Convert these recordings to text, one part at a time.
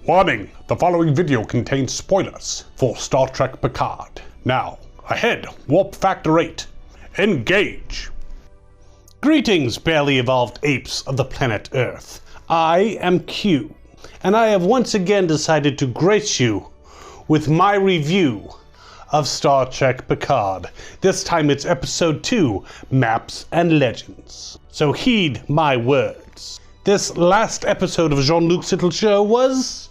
Warning, the following video contains spoilers for Star Trek Picard. Now, ahead, warp factor 8. Engage! Greetings, barely evolved apes of the planet Earth. I am Q, and I have once again decided to grace you with my review of Star Trek Picard. This time it's episode 2, Maps and Legends. So heed my words. This last episode of Jean Luc's little show was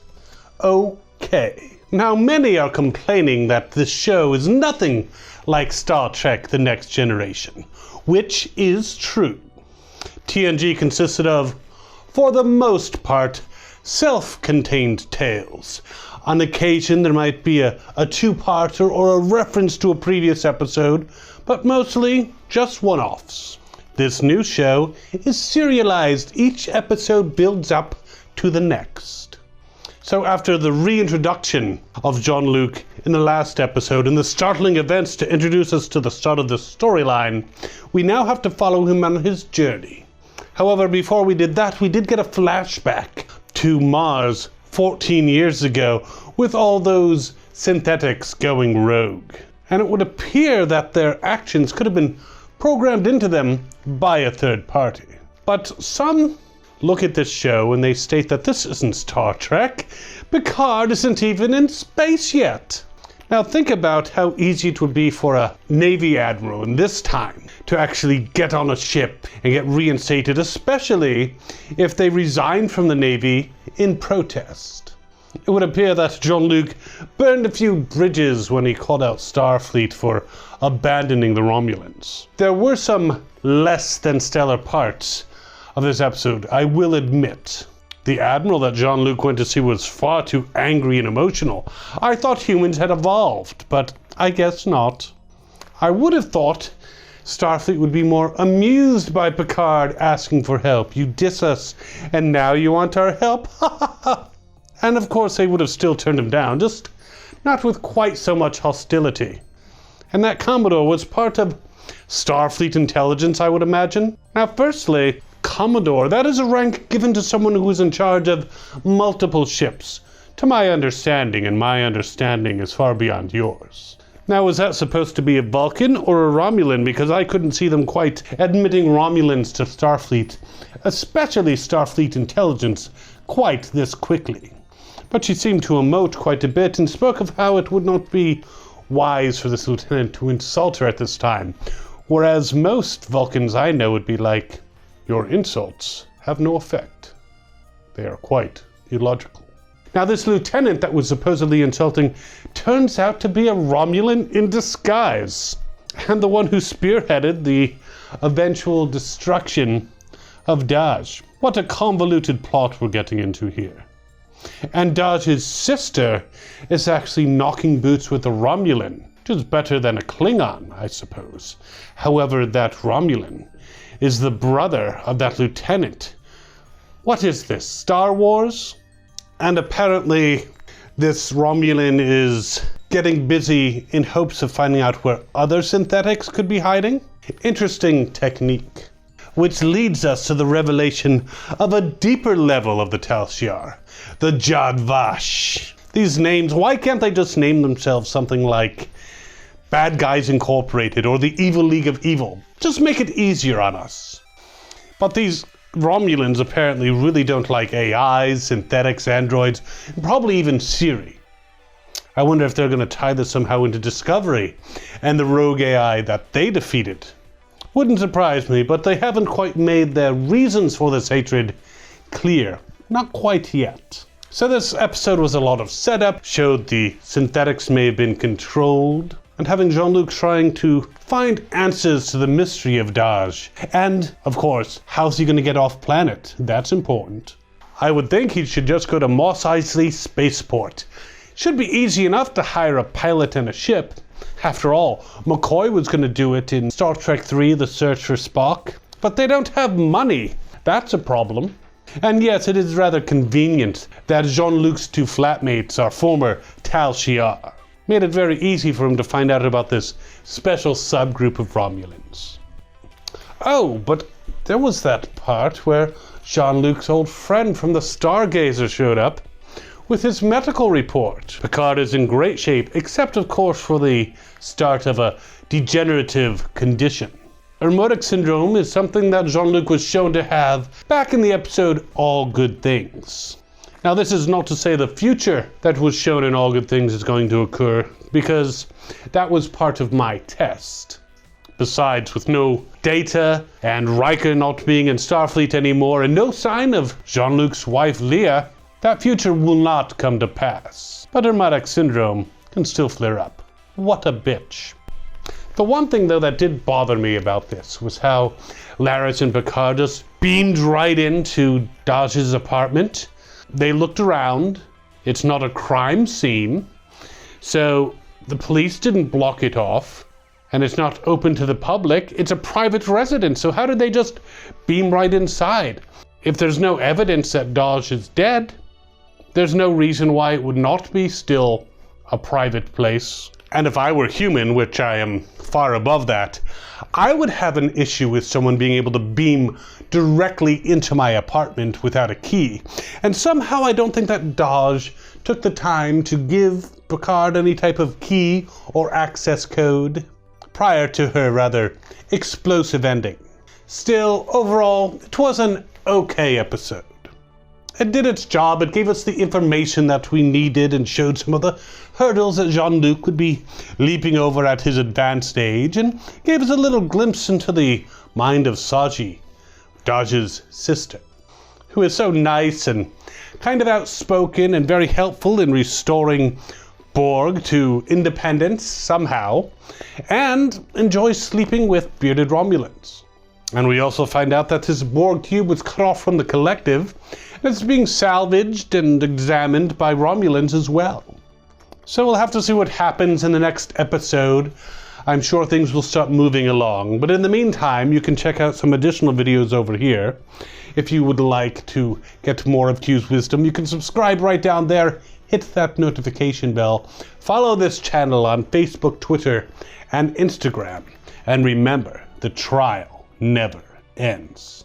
okay. Now many are complaining that this show is nothing like Star Trek The Next Generation, which is true. TNG consisted of, for the most part, self-contained tales. On occasion there might be a two-parter or a reference to a previous episode, but mostly just one-offs. This new show is serialized. Each episode builds up to the next. So after the reintroduction of Jean Luc in the last episode and the startling events to introduce us to the start of the storyline, we now have to follow him on his journey. However, before we did that, we did get a flashback to Mars 14 years ago with all those synthetics going rogue. And it would appear that their actions could have been programmed into them by a third party. But some look at this show and they state that this isn't Star Trek. Picard isn't even in space yet. Now think about how easy it would be for a Navy admiral in this time to actually get on a ship and get reinstated, especially if they resigned from the Navy in protest. It would appear that Jean Luc burned a few bridges when he called out Starfleet for abandoning the Romulans. There were some less than stellar parts of this episode, I will admit. The admiral that Jean Luc went to see was far too angry and emotional. I thought humans had evolved, but I guess not. I would have thought Starfleet would be more amused by Picard asking for help. You diss us, and now you want our help? And of course they would have still turned him down, just not with quite so much hostility. And that Commodore was part of Starfleet intelligence, I would imagine. Now firstly, Commodore, that is a rank given to someone who is in charge of multiple ships, to my understanding, and my understanding is far beyond yours. Now, was that supposed to be a Vulcan or a Romulan? Because I couldn't see them quite admitting Romulans to Starfleet, especially Starfleet intelligence, quite this quickly. But she seemed to emote quite a bit and spoke of how it would not be wise for this lieutenant to insult her at this time, whereas most Vulcans I know would be like, your insults have no effect. They are quite illogical. Now this lieutenant that was supposedly insulting turns out to be a Romulan in disguise, and the one who spearheaded the eventual destruction of Daj. What a convoluted plot we're getting into here. And Daj's sister is actually knocking boots with a Romulan, which is better than a Klingon, I suppose. However, that Romulan is the brother of that lieutenant. What is this, Star Wars? And apparently this Romulan is getting busy in hopes of finding out where other synthetics could be hiding. Interesting technique. Which leads us to the revelation of a deeper level of the Tal Shiar, the Jadvash. These names, why can't they just name themselves something like Bad Guys Incorporated or the Evil League of Evil? Just make it easier on us. But these Romulans apparently really don't like AIs, synthetics, androids, and probably even Siri. I wonder if they're going to tie this somehow into Discovery and the rogue AI that they defeated. Wouldn't surprise me, but they haven't quite made their reasons for this hatred clear. Not quite yet. So this episode was a lot of setup, showed the synthetics may have been controlled, and having Jean Luc trying to find answers to the mystery of Daj. And, of course, how's he going to get off planet? That's important. I would think he should just go to Mos Eisley Spaceport. Should be easy enough to hire a pilot and a ship. After all, McCoy was going to do it in Star Trek 3, The Search for Spock. But they don't have money. That's a problem. And yes, it is rather convenient that Jean Luc's two flatmates are former Tal Shiar. Made it very easy for him to find out about this special subgroup of Romulans. Oh, but there was that part where Jean Luc's old friend from the Stargazer showed up with his medical report. Picard is in great shape, except of course for the start of a degenerative condition. Rheumatoid syndrome is something that Jean-Luc was shown to have back in the episode All Good Things. Now this is not to say the future that was shown in All Good Things is going to occur, because that was part of my test. Besides, with no data and Riker not being in Starfleet anymore and no sign of Jean-Luc's wife Leah, that future will not come to pass. But rheumatic syndrome can still flare up. What a bitch. The one thing though that did bother me about this was how Laris and Picard just beamed right into Daj's apartment. They looked around. It's not a crime scene, so the police didn't block it off, and it's not open to the public. It's a private residence, so how did they just beam right inside? If there's no evidence that Daj is dead, there's no reason why it would not be still a private place. And if I were human, which I am far above that, I would have an issue with someone being able to beam directly into my apartment without a key. And somehow I don't think that Daj took the time to give Picard any type of key or access code prior to her rather explosive ending. Still, overall, it was an okay episode. It did its job. It gave us the information that we needed and showed some of the hurdles that Jean-Luc would be leaping over at his advanced age, and gave us a little glimpse into the mind of Saji, Daj's sister, who is so nice and kind of outspoken and very helpful in restoring Borg to independence somehow, and enjoys sleeping with bearded Romulans. And we also find out that this Borg cube was cut off from the collective, and it's being salvaged and examined by Romulans as well. So we'll have to see what happens in the next episode. I'm sure things will start moving along, but in the meantime, you can check out some additional videos over here. If you would like to get more of Q's wisdom, you can subscribe right down there, hit that notification bell, follow this channel on Facebook, Twitter, and Instagram, and remember, the trial never ends.